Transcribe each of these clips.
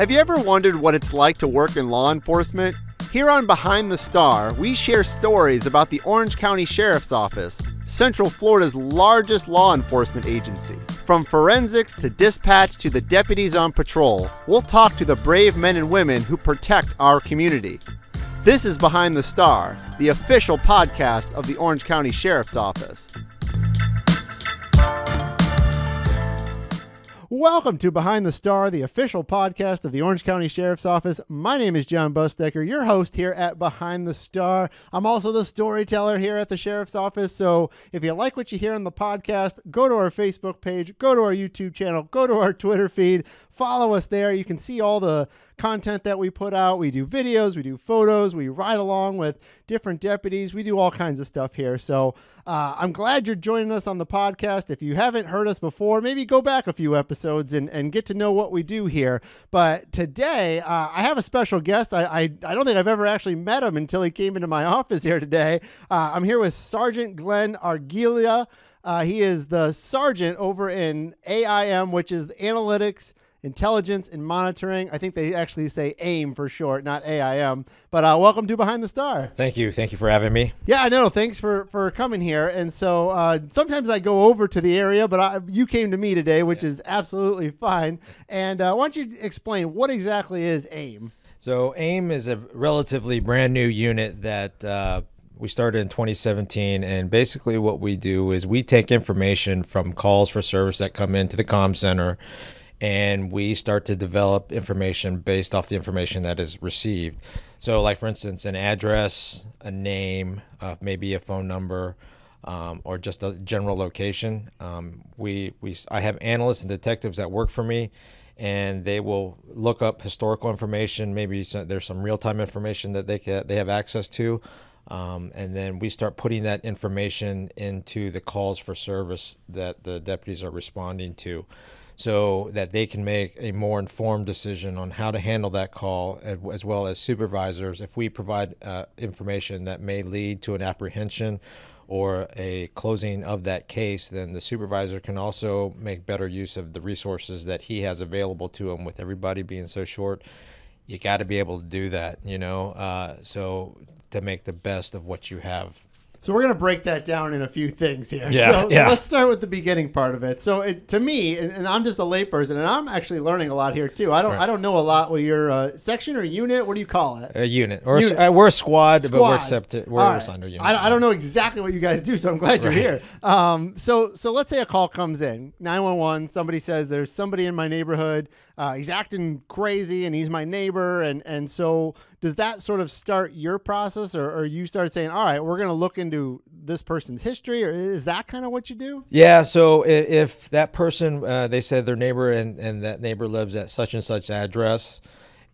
Have you ever wondered what it's like to work in law enforcement? Here on Behind the Star, we share stories about the Orange County Sheriff's Office, Central Florida's largest law enforcement agency. From forensics to dispatch to the deputies on patrol, we'll talk to the brave men and women who protect our community. This is Behind the Star, the official podcast of the Orange County Sheriff's Office. Welcome to Behind the Star, the official podcast of the Orange County Sheriff's Office. My name is Jon Busdeker, your host here at Behind the Star. I'm also the storyteller here at the Sheriff's Office, so if you like what you hear on the podcast, go to our Facebook page, go to our YouTube channel, go to our Twitter feed, follow us there. You can see all the content that we put out. We do videos, we do photos, we ride along with different deputies. We do all kinds of stuff here. So I'm glad you're joining us on the podcast. If you haven't heard us before, maybe go back a few episodes and get to know what we do here. But today, I have a special guest. I don't think I've ever actually met him until he came into my office here today. I'm here with Sergeant Glenn Arguilla. He is the sergeant over in AIM, which is Analytics, Intelligence, and Monitoring. I think they actually say AIM for short, not AIM. But welcome to Behind the Star. Thank you. Thank you for having me. Yeah, I know. Thanks for coming here. And so sometimes I go over to the area, but you came to me today, which is absolutely fine. And why don't you explain what exactly is AIM? So AIM is a relatively brand new unit that we started in 2017. And basically what we do is we take information from calls for service that come into the comm center, and we start to develop information based off the information that is received. So like, for instance, an address, a name, maybe a phone number, or just a general location. I have analysts and detectives that work for me, and they will look up historical information. Maybe there's some real-time information that they have access to. And then we start putting that information into the calls for service that the deputies are responding to, so that they can make a more informed decision on how to handle that call, as well as supervisors. If we provide information that may lead to an apprehension or a closing of that case, then the supervisor can also make better use of the resources that he has available to him. With everybody being so short, you got to be able to do that, so to make the best of what you have. So we're going to break that down in a few things here. Yeah, so let's start with the beginning part of it. So to me, and I'm just a layperson, and I'm actually learning a lot here too. I don't know a lot with your section or unit. What do you call it? A unit. Or we're a squad, but we're assigned to a unit. I don't know exactly what you guys do, so I'm glad you're here. So let's say a call comes in, 911. Somebody says there's somebody in my neighborhood. He's acting crazy, and he's my neighbor. And so does that sort of start your process, or you start saying, all right, we're going to look into this person's history, or is that kind of what you do? Yeah. So if that person, they said their neighbor and that neighbor lives at such and such address,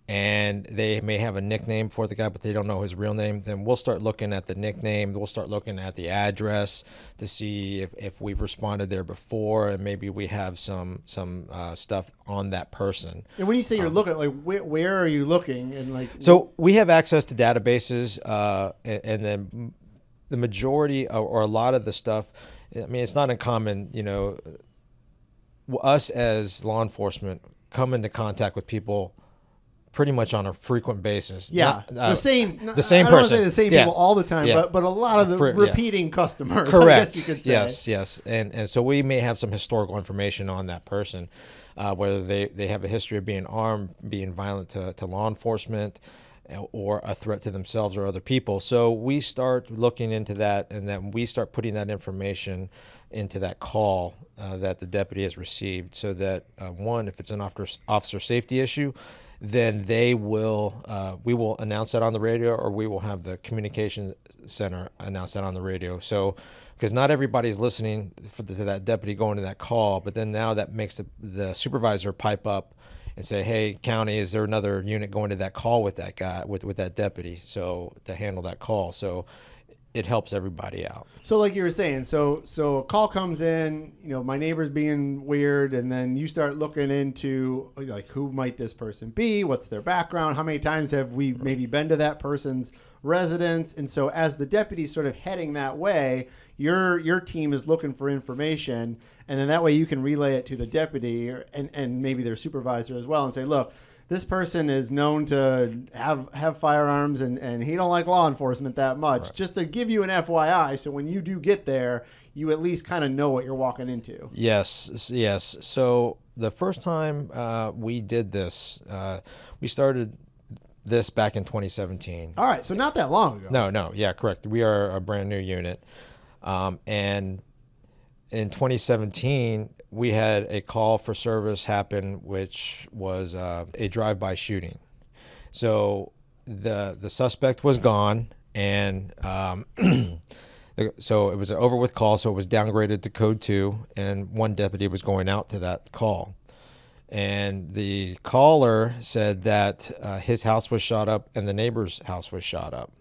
and they may have a nickname for the guy, but they don't know his real name, then we'll start looking at the nickname. We'll start looking at the address to see if we've responded there before, and maybe we have some stuff on that person. And when you say you're looking, like where are you looking? And so we have access to databases, and then the majority or a lot of the stuff. I mean, it's not uncommon, us as law enforcement come into contact with people pretty much on a frequent basis. Yeah, the same person. I don't want to say the same people all the time, but a lot of the repeating customers. Correct. I guess you could say. Yes. And so we may have some historical information on that person, whether they have a history of being armed, being violent to law enforcement, or a threat to themselves or other people. So we start looking into that, and then we start putting that information into that call that the deputy has received, so that one, if it's an officer safety issue, then we will announce that on the radio, or we will have the communications center announce that on the radio. So, because not everybody's listening to that deputy going to that call, but then now that makes the supervisor pipe up and say, hey, county, is there another unit going to that call with that guy, with that deputy, so to handle that call. So it helps everybody out. So like you were saying, so a call comes in, my neighbor's being weird, and then you start looking into like, who might this person be? What's their background? How many times have we maybe been to that person's residence? And so as the deputy's sort of heading that way, your team is looking for information, and then that way you can relay it to the deputy and maybe their supervisor as well and say, look, this person is known to have firearms and he don't like law enforcement that much. Right. Just to give you an FYI, so when you do get there, you at least kind of know what you're walking into. Yes. So the first time we did this, we started this back in 2017. All right, so not that long ago. No, yeah, correct. We are a brand new unit. And in 2017, we had a call for service happen, which was a drive-by shooting. So the suspect was gone, and so it was an over with call, so it was downgraded to code 2, and one deputy was going out to that call. And the caller said that his house was shot up and the neighbor's house was shot up.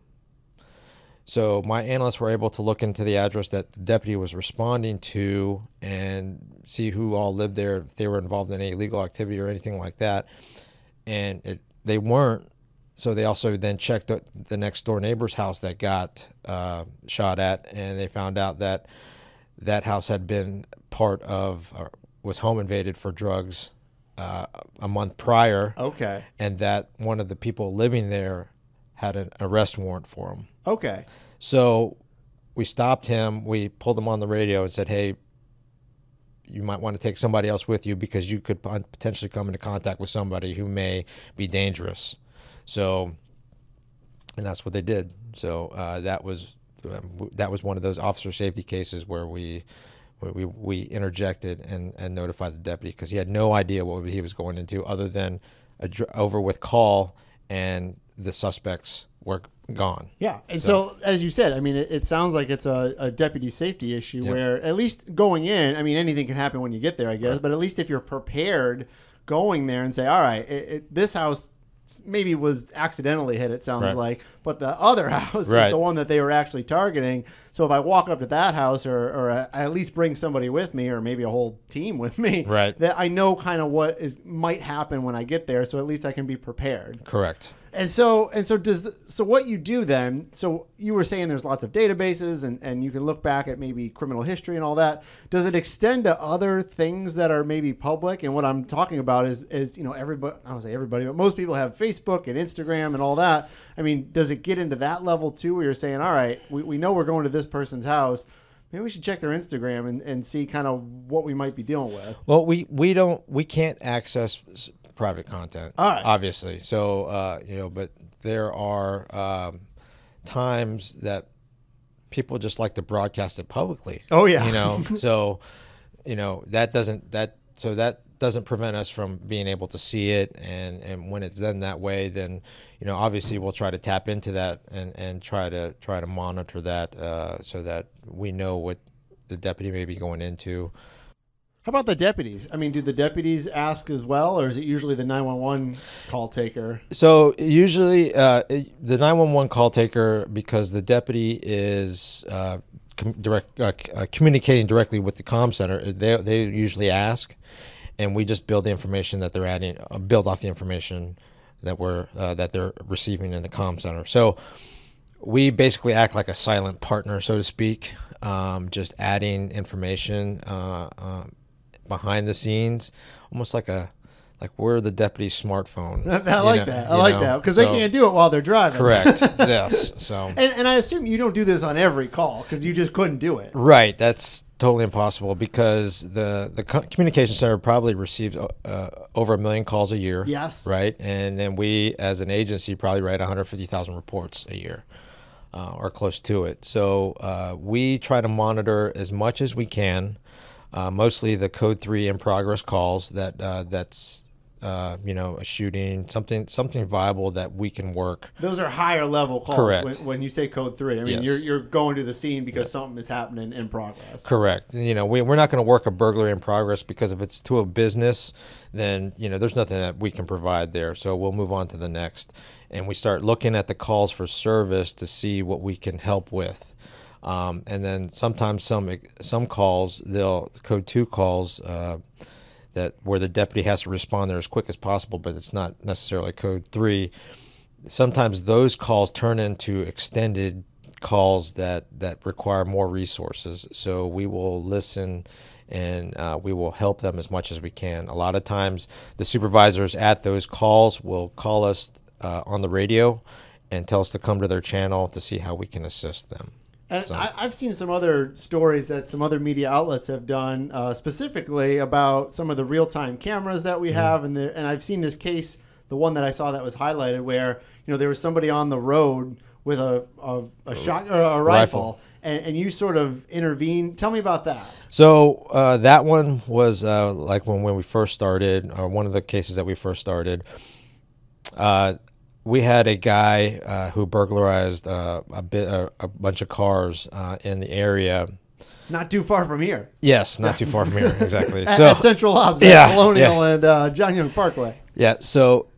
So my analysts were able to look into the address that the deputy was responding to and see who all lived there, if they were involved in any illegal activity or anything like that. And they weren't. So they also then checked the next door neighbor's house that got shot at, and they found out that that house had been part of, or was home invaded for drugs a month prior. Okay. And that one of the people living there had an arrest warrant for him. Okay. So we stopped him. We pulled him on the radio and said, hey, you might want to take somebody else with you because you could potentially come into contact with somebody who may be dangerous. So, and that's what they did. So that was one of those officer safety cases where we interjected and notified the deputy because he had no idea what he was going into other than over with call, and the suspects were gone. Yeah. And so as you said, I mean, it sounds like it's a deputy safety issue where at least going in, I mean, anything can happen when you get there, I guess, but at least if you're prepared going there and say, all right, this house maybe was accidentally hit, it sounds like, but the other house is the one that they were actually targeting. So if I walk up to that house or I at least bring somebody with me or maybe a whole team with me, that I know kind of what might happen when I get there, so at least I can be prepared. Correct. And so what you do then, so you were saying there's lots of databases and you can look back at maybe criminal history and all that. Does it extend to other things that are maybe public? And what I'm talking about is you know, everybody, I don't say everybody, but most people have Facebook and Instagram and all that. I mean, does it get into that level too, where you're saying, all right, we know we're going to this person's house, maybe we should check their Instagram and see kind of what we might be dealing with? Well, we can't access private content, obviously. So, you know, but there are times that people just like to broadcast it publicly. Oh yeah. You know, so, you know, that doesn't prevent us from being able to see it. And when it's done that way, then, you know, obviously we'll try to tap into that and try to monitor that so that we know what the deputy may be going into. How about the deputies? I mean, do the deputies ask as well, or is it usually the 911 call taker? So usually the 911 call taker, because the deputy is communicating directly with the comm center, they usually ask, and we just build the information that they're adding, build off the information that they're receiving in the comm center. So we basically act like a silent partner, so to speak, just adding information behind the scenes, almost like we're the deputy's smartphone. I like that because they can't do it while they're driving. Correct. Yes. So and I assume you don't do this on every call because you just couldn't do it. Right. That's totally impossible because the communication center probably receives over 1 million calls a year. Yes. Right. And then we, as an agency, probably write 150,000 reports a year. Or close to it. So we try to monitor as much as we can. Mostly the code 3 in progress calls that's you know, a shooting, something viable that we can work. Those are higher level calls. Correct. When you say code 3, I mean, you're going to the scene because something is happening in progress. Correct. You know, we're not going to work a burglary in progress because if it's to a business, then, you know, there's nothing that we can provide there. So we'll move on to the next. And we start looking at the calls for service to see what we can help with. And then sometimes some calls, code 2 calls, that where the deputy has to respond there as quick as possible, but it's not necessarily code 3. Sometimes those calls turn into extended calls that require more resources. So we will listen and we will help them as much as we can. A lot of times the supervisors at those calls will call us on the radio and tell us to come to their channel to see how we can assist them. And I've seen some other stories that some other media outlets have done specifically about some of the real-time cameras that we have. And I've seen this case, the one that I saw that was highlighted, where there was somebody on the road with a shot or a rifle. And you sort of intervened. Tell me about that. So that one was like when we first started, or one of the cases that we first started. We had a guy who burglarized a bunch of cars in the area. Not too far from here. Yes, not too far from here, exactly. At Central Hobbs, at Colonial and John Young Parkway. Yeah, so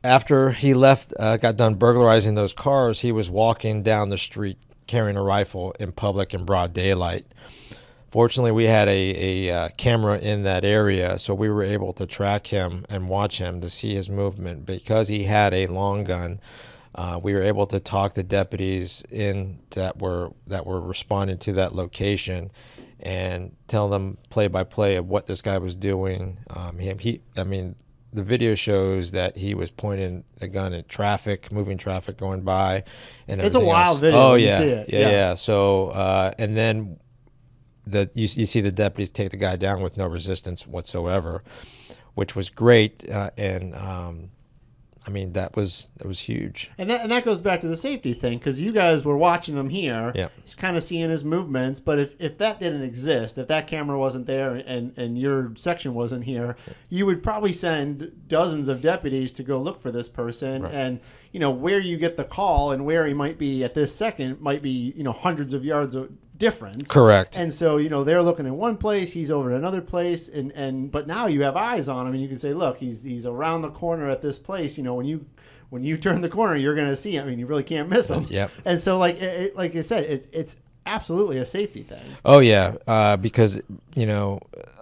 after he left, got done burglarizing those cars, he was walking down the street carrying a rifle in public in broad daylight. Fortunately, we had a camera in that area, so we were able to track him and watch him to see his movement. Because he had a long gun, we were able to talk the deputies in that were responding to that location and tell them play by play of what this guy was doing. The video shows that he was pointing the gun at traffic, moving traffic going by, and it's a wild video. Oh when yeah, you see it. yeah. So and then you see the deputies take the guy down with no resistance whatsoever, which was great. That was huge. And that goes back to the safety thing, because you guys were watching him here. Yeah. He's kind of seeing his movements. But if that didn't exist, if that camera wasn't there and your section wasn't here, you would probably send dozens of deputies to go look for this person. Right. And where you get the call and where he might be at this second might be hundreds of yards of difference. Correct. And so they're looking in one place, he's over in another place, but now you have eyes on him and you can say, look, he's around the corner at this place. When you turn the corner, you're going to see him. You really can't miss him. Yep. And so like I said, it's absolutely a safety thing. Oh yeah, because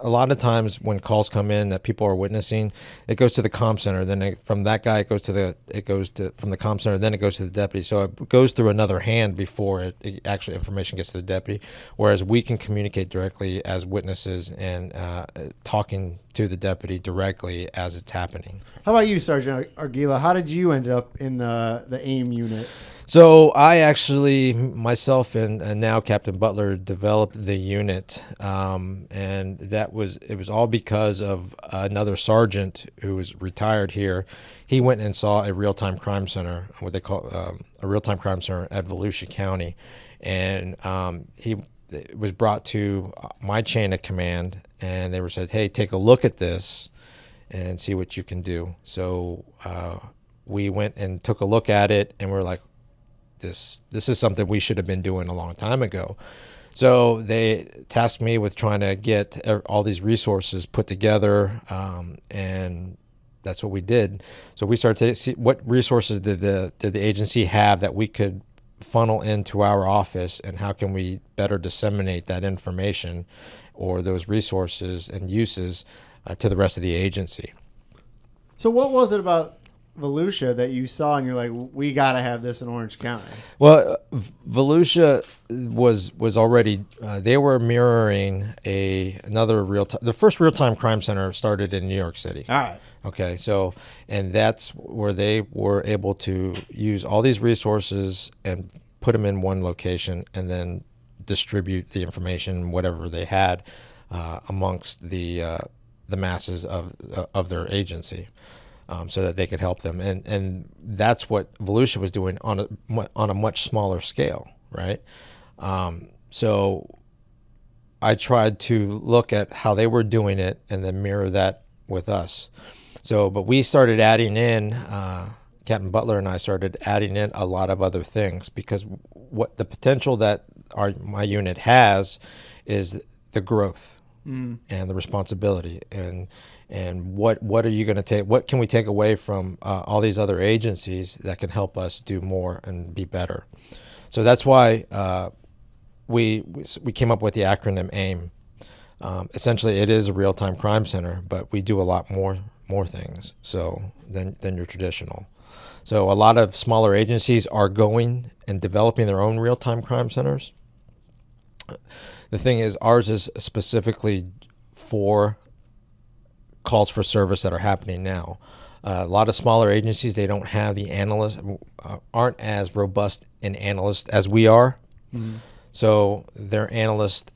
a lot of times when calls come in that people are witnessing, it goes to the comm center. Then from that guy, from the comm center. Then it goes to the deputy. So it goes through another hand before it actually information gets to the deputy. Whereas we can communicate directly as witnesses and talking to the deputy directly as it's happening. How about you, Sergeant Arguilla? How did you end up in the AIM unit? So I actually, myself and now Captain Butler, developed the unit, and it was all because of another sergeant who was retired here. He went and saw a real-time crime center, what they call a real-time crime center at Volusia County, and he was brought to my chain of command, and they were said, hey, take a look at this and see what you can do. So we went and took a look at it, and we're like, this is something we should have been doing a long time ago. So they tasked me with trying to get all these resources put together, and that's what we did. So we started to see what resources did the agency have that we could funnel into our office, and how can we better disseminate that information or those resources and uses to the rest of the agency. So what was it about Volusia that you saw and you're like, we got to have this in Orange County? Well, Volusia was already they were mirroring another the first real-time crime center started in New York City. All right. Okay, so and that's where they were able to use all these resources and put them in one location, and then distribute the information, whatever they had, amongst the masses of their agency. So that they could help them, and that's what Volusia was doing on a much smaller scale, right? So I tried to look at how they were doing it and then mirror that with us. So, but we started adding in, Captain Butler and I started adding in a lot of other things, because what the potential that my unit has is the growth and the responsibility, and what are you going to take? What can we take away from all these other agencies that can help us do more and be better? So that's why we came up with the acronym AIM. Essentially, it is a real-time crime center, but we do a lot more things than your traditional. So a lot of smaller agencies are going and developing their own real-time crime centers. The thing is, ours is specifically for calls for service that are happening now. A lot of smaller agencies, they don't have the analysts, aren't as robust in analysts as we are. Mm-hmm. So their analysts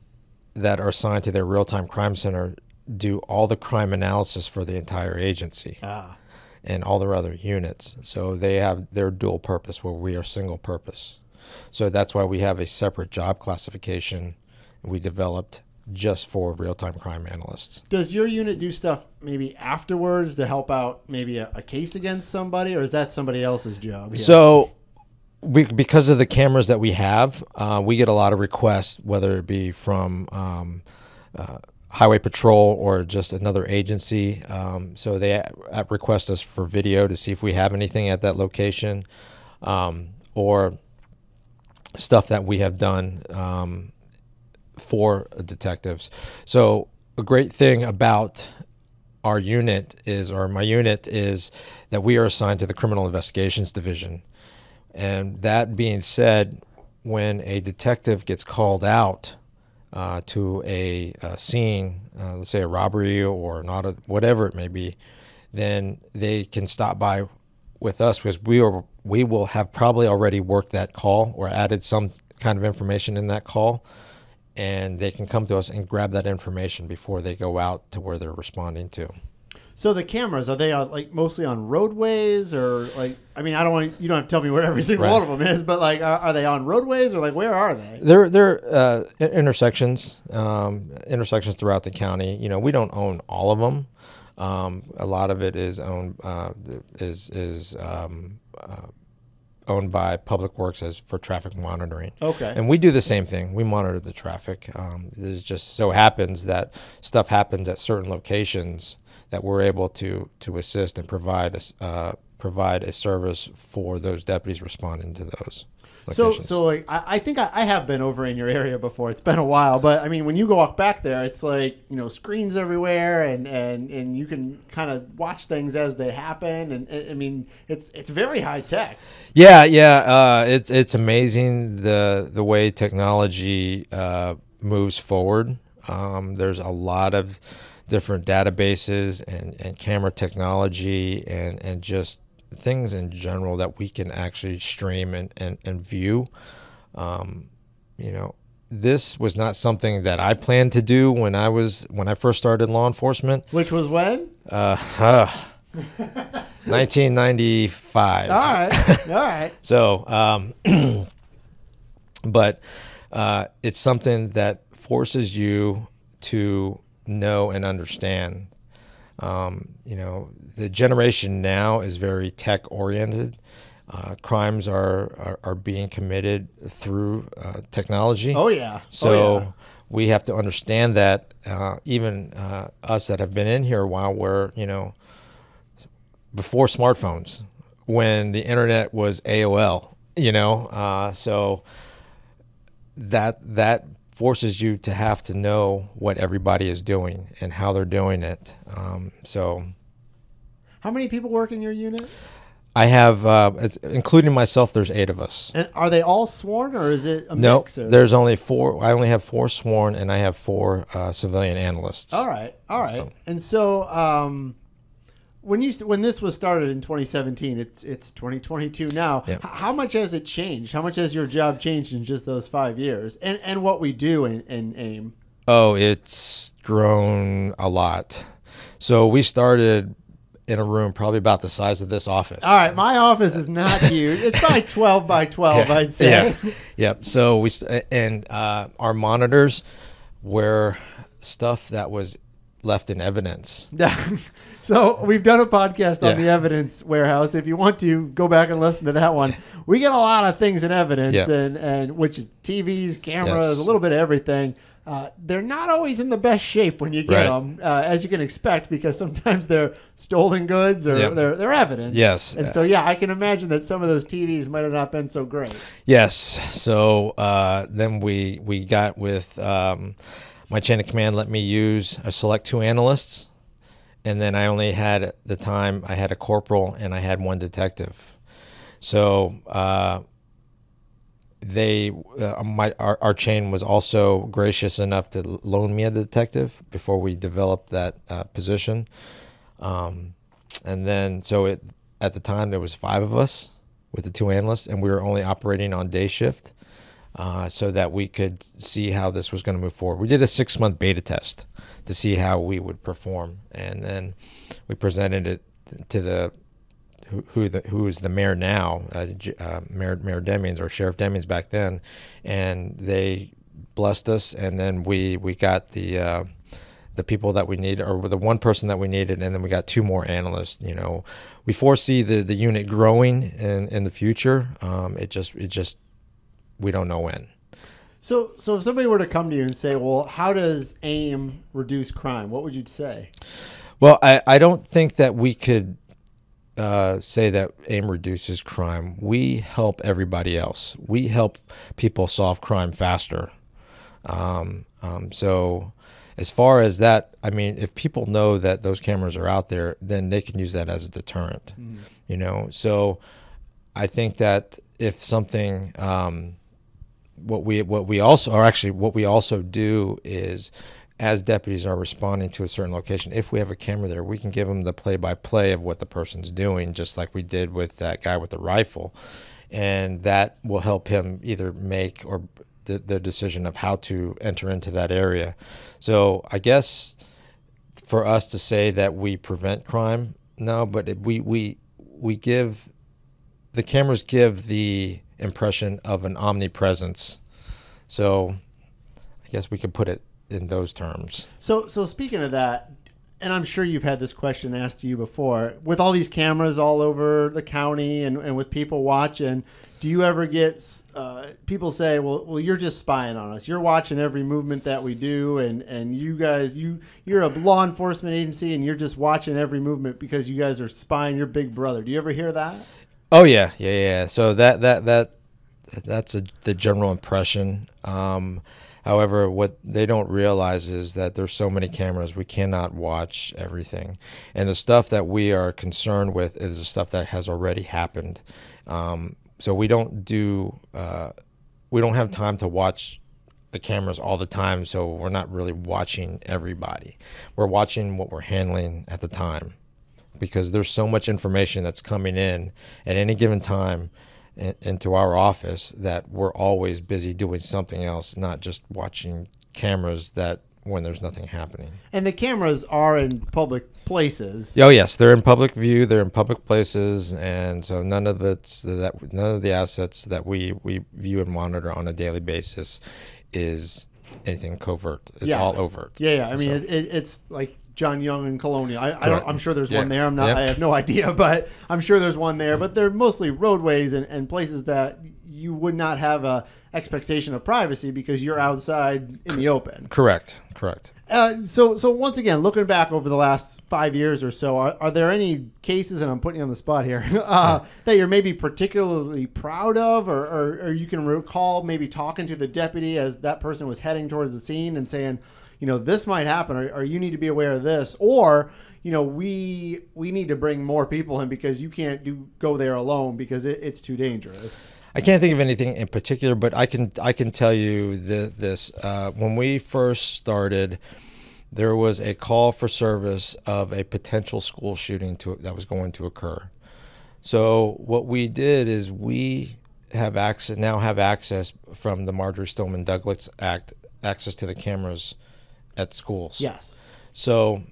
that are assigned to their real-time crime center do all the crime analysis for the entire agency and all their other units. So they have their dual purpose where we are single purpose. So that's why we have a separate job classification we developed just for real-time crime analysts. Does your unit do stuff maybe afterwards to help out maybe a case against somebody, or is that somebody else's job? Yeah. So because of the cameras that we have, we get a lot of requests, whether it be from Highway Patrol or just another agency. So they request us for video to see if we have anything at that location, or stuff that we have done for detectives. So a great thing about our unit is, or my unit is, that we are assigned to the Criminal Investigations Division. And that being said, when a detective gets called out to a scene, let's say a robbery or not, whatever it may be, then they can stop by with us, because we will have probably already worked that call or added some kind of information in that call, and they can come to us and grab that information before they go out to where they're responding to. So the cameras, are they like mostly on roadways, or like, I mean, you don't have to tell me where every single one of them is, but like, are they on roadways, or like, where are they? They're intersections throughout the county. You know, we don't own all of them. A lot of it is owned owned by Public Works as for traffic monitoring. Okay. And we do the same thing. We monitor the traffic. It just so happens that stuff happens at certain locations that we're able to assist and provide a service for those deputies responding to those locations. So like, I think I have been over in your area before. It's been a while, but I mean, when you go walk back there, it's like, you know, screens everywhere, and you can kind of watch things as they happen. And I mean, it's very high tech. Yeah. It's amazing the way technology moves forward. There's a lot of different databases and camera technology and just things in general that we can actually stream and view. You know, this was not something that I planned to do when I first started law enforcement. Which was when? 1995. All right. So, but it's something that forces you to know and understand. You know, the generation now is very tech oriented. Crimes are being committed through technology. Oh yeah. So we have to understand that. Even us that have been in here a while, where, you know, before smartphones, when the internet was AOL, you know, so that forces you to have to know what everybody is doing and how they're doing it. So, how many people work in your unit? I have, including myself, there's 8 of us. And are they all sworn, or is it a No, mix? there's only 4. I only have 4 sworn, and I have 4 civilian analysts. All right. So. And so, when this was started in 2017, it's 2022 now. Yep. How much has it changed? How much has your job changed in just those 5 years? And what we do in AIM? Oh, it's grown a lot. So we started in a room probably about the size of this office. All right, my office is not huge. It's probably 12 by 12, I'd say. Yeah. Yep. So our monitors were stuff that was left in evidence. So we've done a podcast on the evidence warehouse. If you want to go back and listen to that one, we get a lot of things in evidence, and which is TVs, cameras, a little bit of everything. They're not always in the best shape when you get them, as you can expect, because sometimes they're stolen goods or they're evidence. Yes. And so, I can imagine that some of those TVs might have not been so great. Yes. So then we got with my chain of command let me use a select 2 analysts. And then I only had, at the time, I had a corporal and I had 1 detective. So our chain was also gracious enough to loan me a detective before we developed that position. And then, at the time, there was 5 of us with the 2 analysts, and we were only operating on day shift so that we could see how this was going to move forward. We did a 6-month beta test to see how we would perform, and then we presented it to who is the mayor now, Mayor Demings, or Sheriff Demings back then, and they blessed us, and then we got the people that we needed, or the one person that we needed, and then we got 2 more analysts. We foresee the unit growing in the future. It just we don't know when. So if somebody were to come to you and say, well, how does AIM reduce crime? What would you say? Well, I don't think that we could say that AIM reduces crime. We help everybody else. We help people solve crime faster. So as far as that, I mean, if people know that those cameras are out there, then they can use that as a deterrent. So I think that if something, what we also do is, as deputies are responding to a certain location, if we have a camera there, we can give them the play-by-play of what the person's doing, just like we did with that guy with the rifle, and that will help him either make or the decision of how to enter into that area. So I guess for us to say that we prevent crime, no, but we give, the cameras give the impression of an omnipresence. So I guess we could put it in those terms. So speaking of that, and I'm sure you've had this question asked to you before, with all these cameras all over the county and with people watching, do you ever get people say, well, you're just spying on us. You're watching every movement that we do, and you guys, you're a law enforcement agency, and you're just watching every movement because you guys are spying your big brother. Do you ever hear that? Oh, yeah. So that's the general impression. However, what they don't realize is that there's so many cameras, we cannot watch everything. And the stuff that we are concerned with is the stuff that has already happened. So we don't have time to watch the cameras all the time, so we're not really watching everybody. We're watching what we're handling at the time, because there's so much information that's coming in at any given time into our office that we're always busy doing something else, not just watching cameras that when there's nothing happening. And the cameras are in public places. Oh yes, they're in public view. They're in public places, and so none of the assets that we view and monitor on a daily basis is anything covert. It's all overt. Yeah. I mean, it's like John Young and Colonial. I'm sure there's one there. I have no idea, but I'm sure there's one there. But they're mostly roadways and places that you would not have a expectation of privacy because you're outside in the open. Correct. So once again, looking back over the last 5 years or so, are there any cases, and I'm putting you on the spot here, that you're maybe particularly proud of, or you can recall maybe talking to the deputy as that person was heading towards the scene and saying, this might happen, or you need to be aware of this, or we need to bring more people in because you can't go there alone because it's too dangerous? I can't think of anything in particular, but I can tell you this. When we first started, there was a call for service of a potential school shooting that was going to occur. So what we did is we now have access from the Marjorie Stoneman Douglas Act, access to the cameras at schools. Yes. So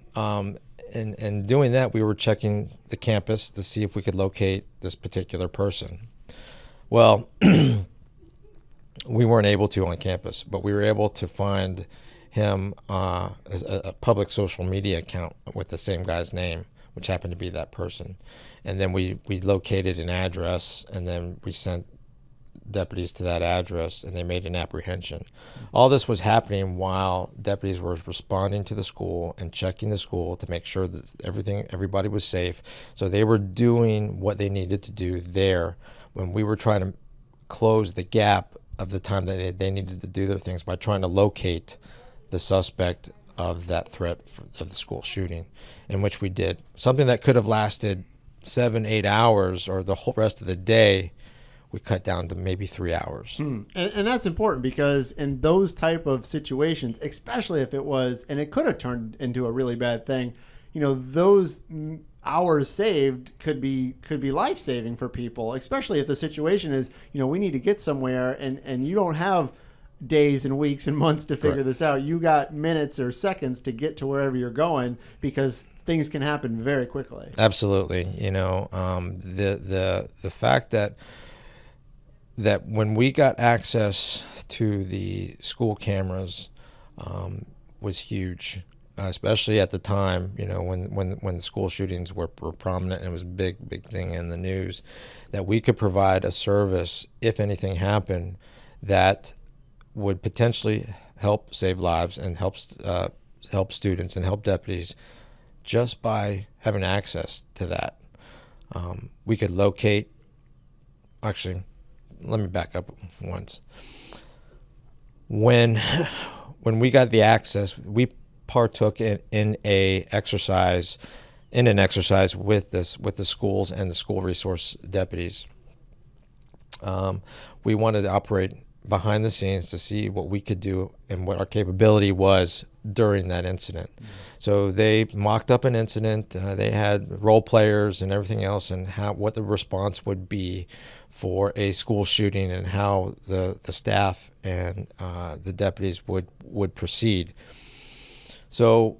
in doing that, we were checking the campus to see if we could locate this particular person. Well, we weren't able to on campus, but we were able to find him as a public social media account with the same guy's name, which happened to be that person. And then we located an address, and then we sent deputies to that address, and they made an apprehension. All this was happening while deputies were responding to the school and checking the school to make sure that everybody was safe. So they were doing what they needed to do there when we were trying to close the gap of the time that they needed to do their things by trying to locate the suspect of that threat of the school shooting, in which we did. Something that could have lasted 7-8 hours or the whole rest of the day, we cut down to maybe 3 hours. And that's important, because in those type of situations, especially if it was, and it could have turned into a really bad thing, those hours saved could be life-saving for people, especially if the situation is, we need to get somewhere, and you don't have days and weeks and months to figure this out. You got minutes or seconds to get to wherever you're going, because things can happen very quickly. Absolutely. The fact that when we got access to the school cameras was huge, especially at the time, when the school shootings were prominent, and it was a big thing in the news, that we could provide a service if anything happened that would potentially help save lives and help students and help deputies just by having access to that. We could locate, actually, let me back up once. When we got the access, we partook in an exercise with the schools and the school resource deputies. We wanted to operate behind the scenes to see what we could do and what our capability was during that incident. So they mocked up an incident. They had role players and everything else, and what the response would be for a school shooting, and how the staff and the deputies would proceed. So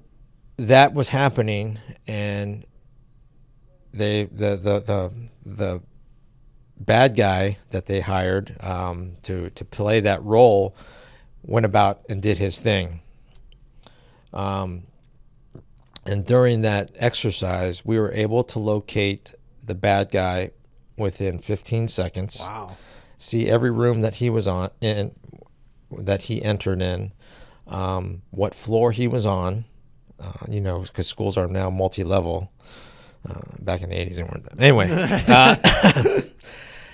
that was happening, and the bad guy that they hired to play that role went about and did his thing. And during that exercise, we were able to locate the bad guy within 15 seconds. Wow. See every room that he was that he entered in, what floor he was on, because schools are now multi-level. Back in the 80s, they weren't that. Anyway.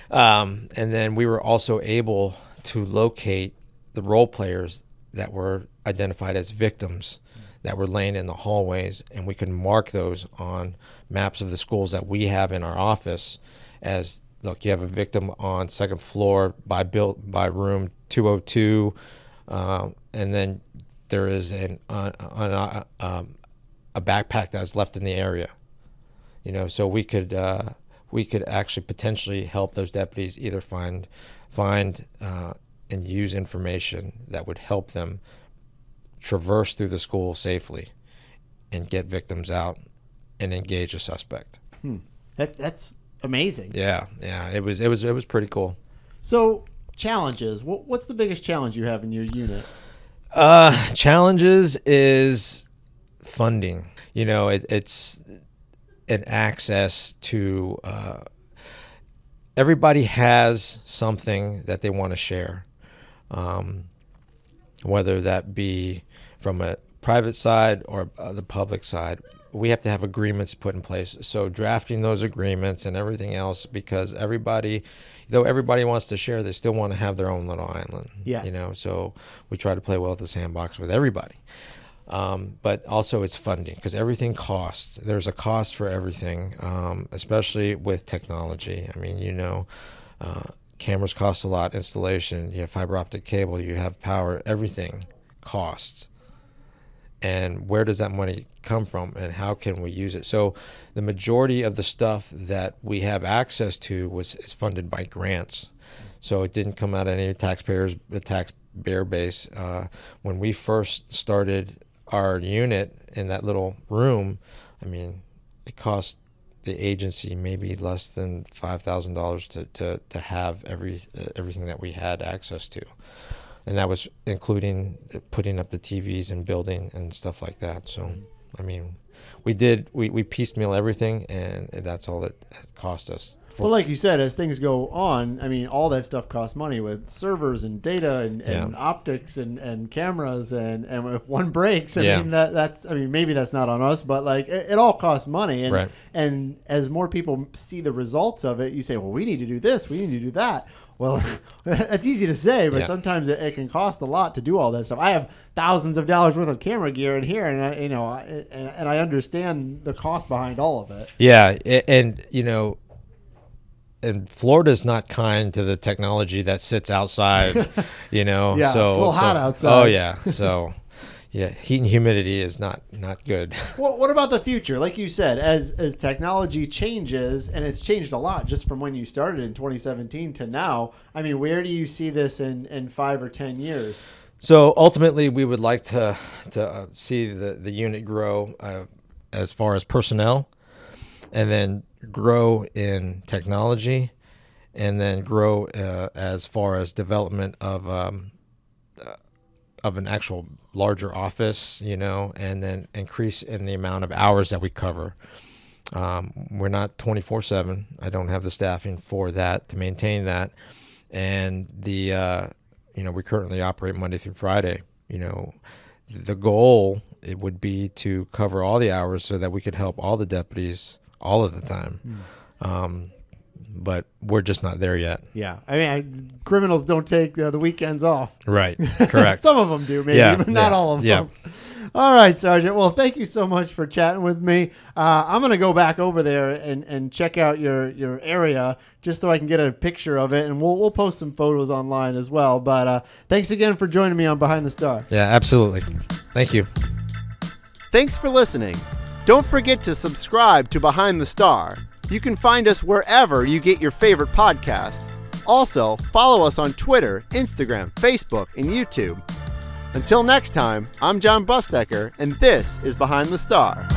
And then we were also able to locate the role players that were identified as victims that were laying in the hallways, and we could mark those on maps of the schools that we have in our office as, look, you have a victim on second floor by room 202, and then there is a backpack that was left in the area. So we could actually potentially help those deputies either find and use information that would help them traverse through the school safely and get victims out and engage a suspect. That's amazing. Yeah, it was pretty cool. So challenges. What's the biggest challenge you have in your unit? Challenges is funding. It's an access to everybody has something that they want to share, whether that be from a private side or the public side. We have to have agreements put in place. So drafting those agreements and everything else, because though everybody wants to share, they still want to have their own little island. Yeah. So we try to play well at the sandbox with everybody. But also it's funding, because everything costs. There's a cost for everything, especially with technology. I mean, cameras cost a lot, installation, you have fiber optic cable, you have power, everything costs. And where does that money come from, and how can we use it? So the majority of the stuff that we have access to is funded by grants. So it didn't come out of any taxpayer base. When we first started our unit in that little room, I mean, it cost the agency maybe less than $5,000 to have everything that we had access to, and that was including putting up the TVs and building and stuff like that. So, I mean, we piecemeal everything, and that's all it cost us. Well, like you said, as things go on, I mean, all that stuff costs money with servers and data and optics and cameras, and if one breaks, I mean, that's maybe that's not on us, but like it all costs money, and right. And as more people see the results of it, you say, well, we need to do this, we need to do that. Well, that's easy to say, but sometimes it can cost a lot to do all that stuff. I have thousands of dollars worth of camera gear in here, and I understand the cost behind all of it. Yeah, and and Florida's not kind to the technology that sits outside, you know. Yeah, so a little hot outside. Oh yeah, so yeah, heat and humidity is not good. Well, what about the future? Like you said, as technology changes, and it's changed a lot just from when you started in 2017 to now. I mean, where do you see this in 5 or 10 years? So ultimately, we would like to see the unit grow as far as personnel, and then grow in technology, and then grow as far as development of an actual larger office, you know, and then increase in the amount of hours that we cover. We're not 24/7. I don't have the staffing for that to maintain that, and you know, we currently operate Monday through Friday. You know, the goal, it would be to cover all the hours so that we could help all the deputies all of the time. But we're just not there yet. Yeah. I mean, criminals don't take the weekends off. Right. Correct. Some of them do, maybe, but not all of them. All right, Sergeant. Well, thank you so much for chatting with me. I'm going to go back over there and check out your area just so I can get a picture of it, and we'll post some photos online as well. But thanks again for joining me on Behind the Star. Yeah, absolutely. Thank you. Thanks for listening. Don't forget to subscribe to Behind the Star. You can find us wherever you get your favorite podcasts. Also, follow us on Twitter, Instagram, Facebook, and YouTube. Until next time, I'm Jon Busdeker, and this is Behind the Star.